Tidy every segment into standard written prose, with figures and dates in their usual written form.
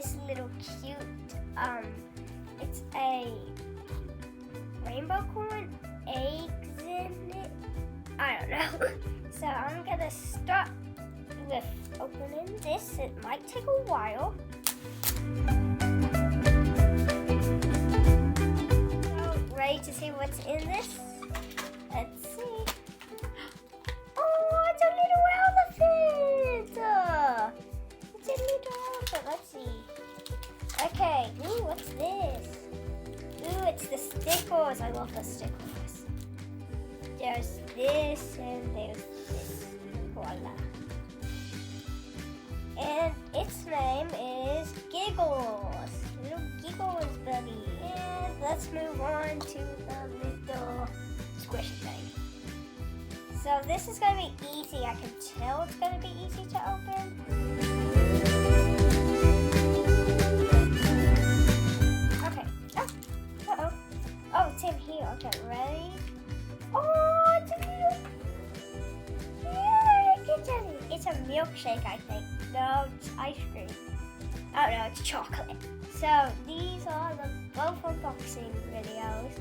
this little cute, it's a rainbow corn, eggs in it. I don't know. So I'm gonna start with opening this. It might take a while. So, ready to see what's in this? Let's see. Oh, it's a little elephant! It's a little elephant. Let's see. Okay. Ooh, what's this? Ooh, it's the stickers. I love the stickers. There's this and there's this. Voila. And its name is Giggles. Little Giggles buddy. And let's move on to the little squish thing. So this is going to be easy. I can tell it's going to be easy to open. Okay. Oh, uh-oh. Oh, it's in here. Okay, ready? Oh, it's a little... Yeah, it's a milkshake, I think. No, it's ice cream. Oh no, it's chocolate. So these are the both unboxing videos.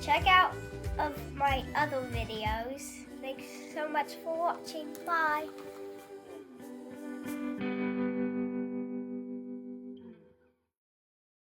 Check out of my other videos. Thanks so much for watching. Bye.